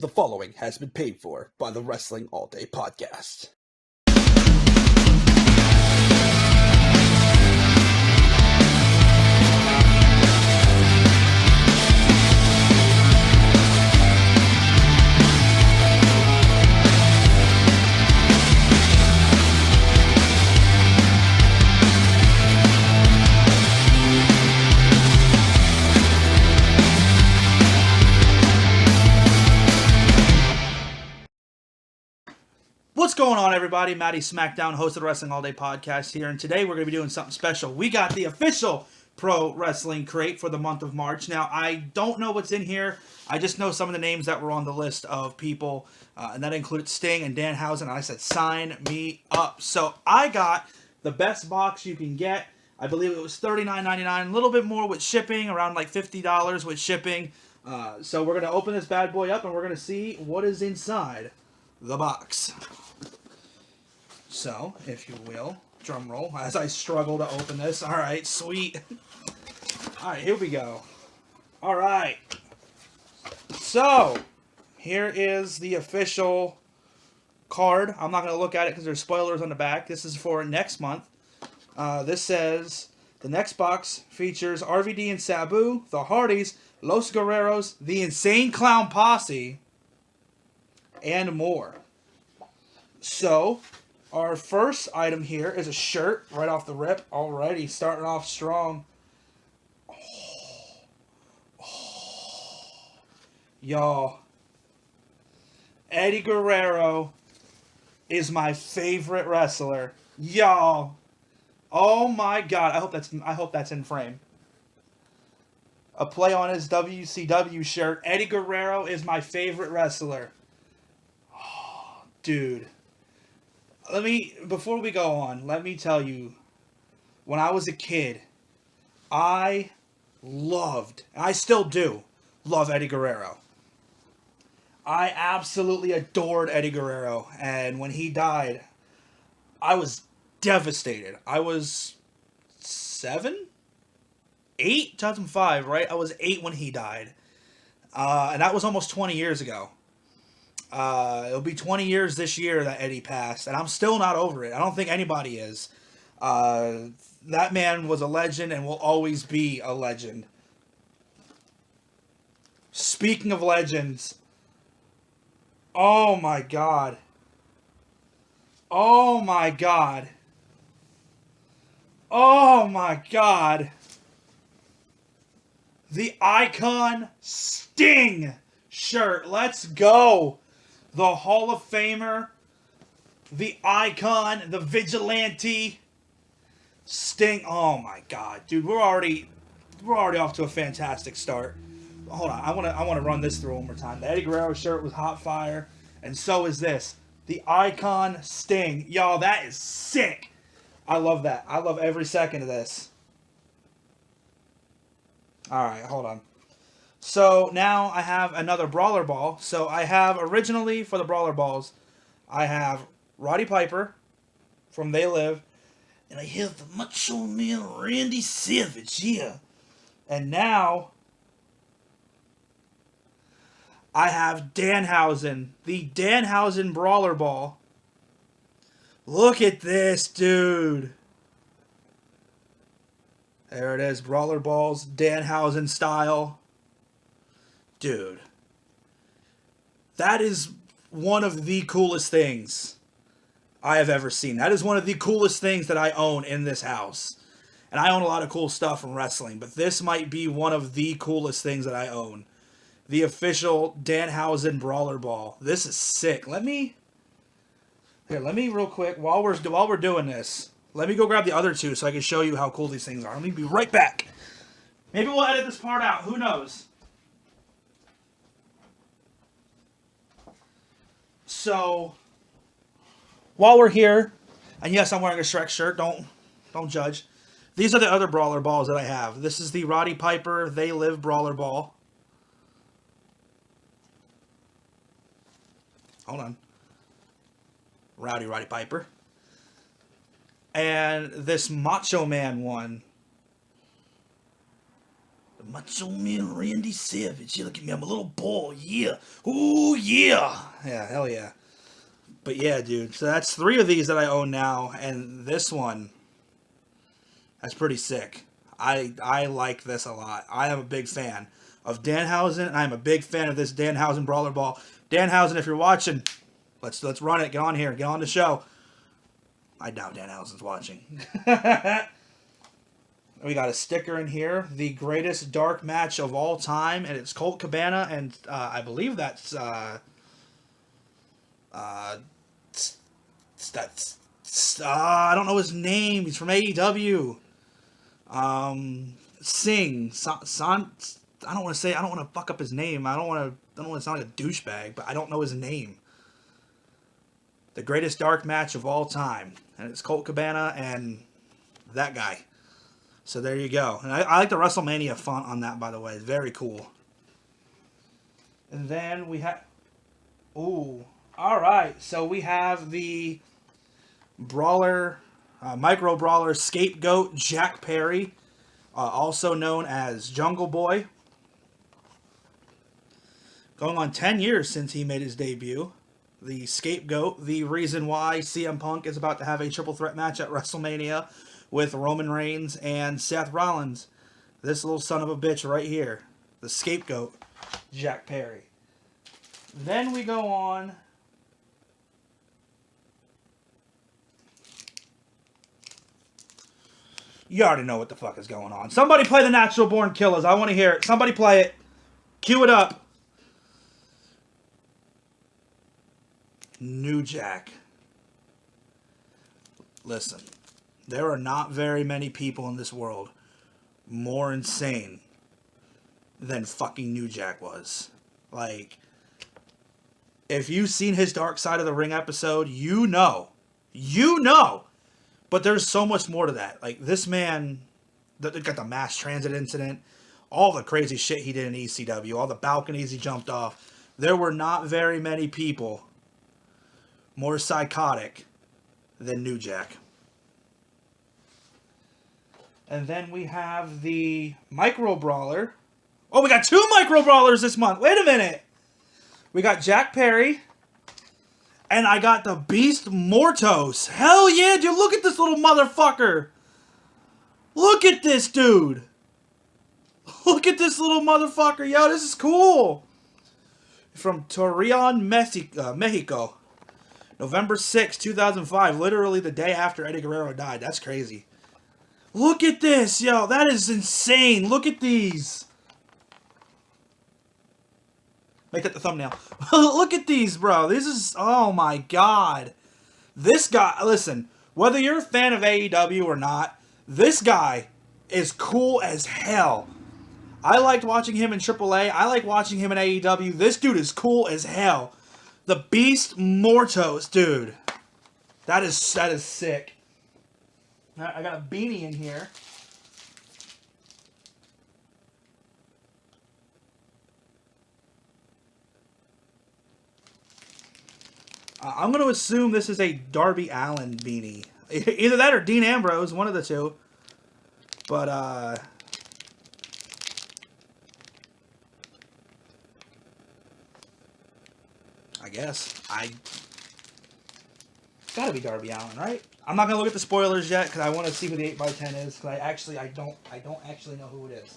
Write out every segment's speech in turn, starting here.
The following has been paid for by the Wrestling All Day Podcast. What's going on, everybody? Matty Smackdown, host of the Wrestling All Day Podcast here, and today we're going to be doing something special. We got the official Pro Wrestling Crate for the month of March. Now, I don't know what's in here. I just know some of the names that were on the list of people, and that included Sting and Danhausen, and I said, sign me up. So I got the best box you can get. I believe it was $39.99, a little bit more with shipping, around like $50 with shipping. So we're going to open this bad boy up, and we're going to see what is inside the box. So, if you will, drum roll, as I struggle to open this. All right, sweet. All right, here we go. All right. So, here is the official card. I'm not going to look at it because there's spoilers on the back. This is for next month. This says, the next box features RVD and Sabu, the Hardys, Los Guerreros, the Insane Clown Posse, and more. So, our first item here is a shirt right off the rip. Alrighty, starting off strong. Y'all, Eddie Guerrero is my favorite wrestler. Y'all, oh my God, I hope that's in frame. A play on his WCW shirt. Eddie Guerrero is my favorite wrestler. Oh, dude. Before we go on, let me tell you, when I was a kid, I still do, love Eddie Guerrero. I absolutely adored Eddie Guerrero, and when he died, I was devastated. I was 2005, right? I was 8 when he died, and that was almost 20 years ago. It'll be 20 years this year that Eddie passed, and I'm still not over it. I don't think anybody is. That man was a legend and will always be a legend. Speaking of legends, oh my God. Oh my God. Oh my God. The Icon Sting shirt. Let's go. The Hall of Famer, the Icon, the Vigilante, Sting. Oh my God, dude, we're already off to a fantastic start. Hold on, I want to run this through one more time. The Eddie Guerrero shirt was hot fire, and so is this. The Icon Sting, y'all, that is sick. I love that. I love every second of this. All right, hold on. So now I have another Brawler Ball. So I have originally for the Brawler Balls, I have Roddy Piper from They Live, and I have the Macho Man Randy Savage, yeah. And now I have Danhausen, the Danhausen Brawler Ball. Look at this, dude. There it is, Brawler Balls, Danhausen style. Dude, that is one of the coolest things I have ever seen. That is one of the coolest things that I own in this house. And I own a lot of cool stuff from wrestling, but this might be one of the coolest things that I own. The official Danhausen Brawler Ball. This is sick. Let me real quick, while we're doing this, let me go grab the other two so I can show you how cool these things are. Let me be right back. Maybe we'll edit this part out. Who knows? So, while we're here, and yes, I'm wearing a Shrek shirt, don't judge. These are the other Brawler Balls that I have. This is the Roddy Piper They Live Brawler Ball. Hold on. Roddy Piper. And this Macho Man one. The Macho Man Randy Savage. Yeah, look at me. I'm a little boy. Yeah. Ooh, yeah. Yeah, hell yeah. But yeah, dude. So that's 3 of these that I own now. And this one, that's pretty sick. I like this a lot. I am a big fan of Danhausen. And I'm a big fan of this Danhausen Brawler Ball. Danhausen, if you're watching, let's run it. Get on here. Get on the show. I doubt Danhausen's watching. We got a sticker in here, the greatest dark match of all time, and it's Colt Cabana, and I believe that's I don't know his name. He's from AEW. Singh. I don't want to fuck up his name. I don't want to sound like a douchebag, but I don't know his name. The greatest dark match of all time, and it's Colt Cabana and that guy. So there you go. And I like the WrestleMania font on that, by the way. Very cool. And then we have... Ooh. Alright. So we have the Brawler, Micro Brawler Scapegoat Jack Perry. Also known as Jungle Boy. Going on 10 years since he made his debut. The Scapegoat. The reason why CM Punk is about to have a triple threat match at WrestleMania with Roman Reigns and Seth Rollins. This little son of a bitch right here. The Scapegoat, Jack Perry. Then we go on. You already know what the fuck is going on. Somebody play the Natural Born Killers. I want to hear it. Somebody play it. Cue it up. New Jack. Listen. There are not very many people in this world more insane than fucking New Jack was. Like, if you've seen his Dark Side of the Ring episode, you know. But there's so much more to that. Like, this man, got the mass transit incident, all the crazy shit he did in ECW, all the balconies he jumped off. There were not very many people more psychotic than New Jack. And then we have the Micro Brawler. Oh, we got 2 Micro Brawlers this month. Wait a minute. We got Jack Perry. And I got the Beast Mortos. Hell yeah, dude. Look at this little motherfucker. Look at this dude. Look at this little motherfucker. Yo, this is cool. From Torreon, Mexico. November 6, 2005. Literally the day after Eddie Guerrero died. That's crazy. Look at this, yo. That is insane. Look at these. Make that the thumbnail. Look at these, bro. This is... Oh, my God. This guy... Listen, whether you're a fan of AEW or not, this guy is cool as hell. I liked watching him in AAA. I like watching him in AEW. This dude is cool as hell. The Beast Mortos, dude. That is sick. I got a beanie in here. I'm going to assume this is a Darby Allin beanie. Either that or Dean Ambrose, one of the two. But, I guess. It's got to be Darby Allin, right? I'm not going to look at the spoilers yet because I want to see who the 8x10 is. Because I don't actually know who it is.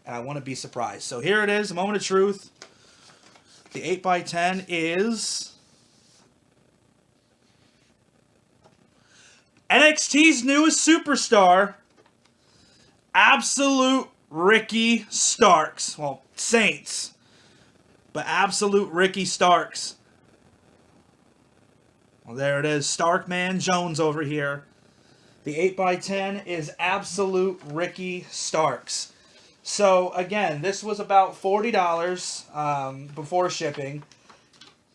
And I want to be surprised. So here it is, a moment of truth. The 8x10 is... NXT's newest superstar, Absolute Ricky Starks. Well, Saints. But Absolute Ricky Starks. Well, there it is. Starkman Jones over here. The 8x10 is Absolute Ricky Starks. So, again, this was about $40 before shipping.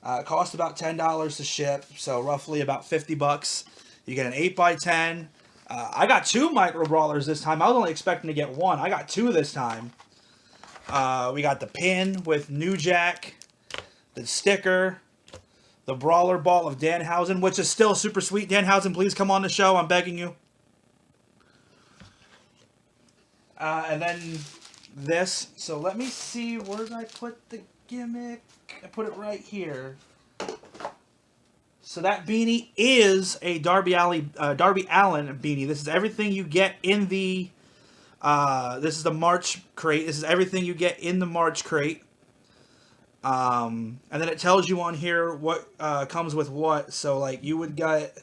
It cost about $10 to ship, so roughly about $50. You get an 8x10. I got 2 Micro Brawlers this time. I was only expecting to get 1. I got 2 this time. We got the pin with New Jack, the sticker, the Brawler Ball of Danhausen, which is still super sweet. Danhausen, please come on the show. I'm begging you. And then this. So let me see, where did I put the gimmick? I put it right here. So that beanie is a Darby Allin beanie. This is everything you get in the this is the March crate. This is everything you get in the March crate. And then it tells you on here what comes with what. So like you would get,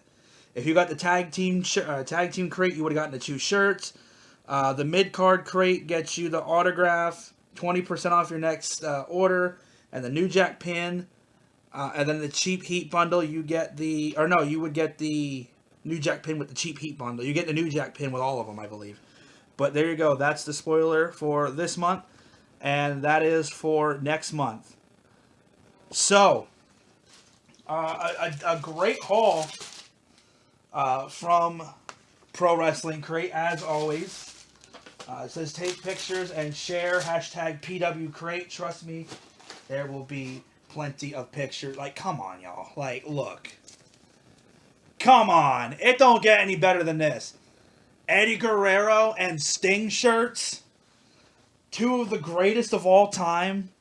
if you got the tag team crate, you would have gotten the 2 shirts. The mid card crate gets you the autograph, 20% off your next order, and the New Jack pin. And then the Cheap Heat bundle, you get the, or no, you would get the New Jack pin with the Cheap Heat bundle. You get the New Jack pin with all of them, I believe. But there you go. That's the spoiler for this month. And that is for next month. So, a great haul from Pro Wrestling Crate, as always. It says take pictures and share, hashtag PW Crate. Trust me, there will be plenty of pictures. Like, come on, y'all. Like, look. Come on. It don't get any better than this. Eddie Guerrero and Sting shirts. 2 of the greatest of all time.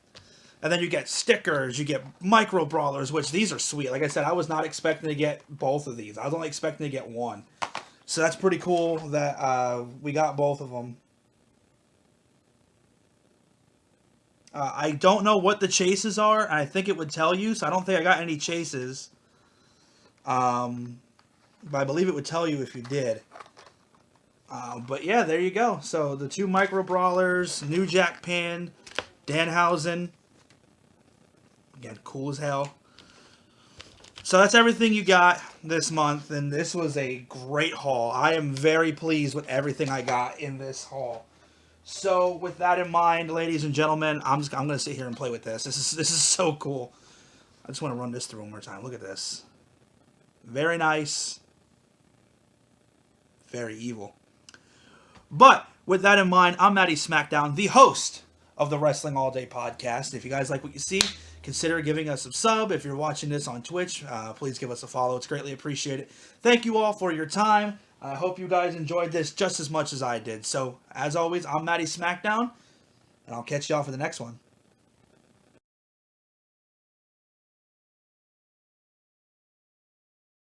And then you get stickers. You get micro brawlers, which these are sweet. Like I said, I was not expecting to get both of these. I was only expecting to get one. So that's pretty cool that we got both of them. I don't know what the chases are, and I think it would tell you, so I don't think I got any chases. But I believe it would tell you if you did. But yeah, there you go. So the 2 micro brawlers, New Jack pin, Danhausen. Again, cool as hell. So that's everything you got this month, and this was a great haul. I am very pleased with everything I got in this haul. So with that in mind, ladies and gentlemen, I'm going to sit here and play with this. This is so cool. I just want to run this through one more time. Look at this. Very nice. Very evil. But with that in mind, I'm Matty Smackdown, the host of the Wrestling All Day podcast. If you guys like what you see, consider giving us a sub. If you're watching this on Twitch, please give us a follow. It's greatly appreciated. Thank you all for your time. I hope you guys enjoyed this just as much as I did. So, as always, I'm Matty Smackdown, and I'll catch y'all for the next one.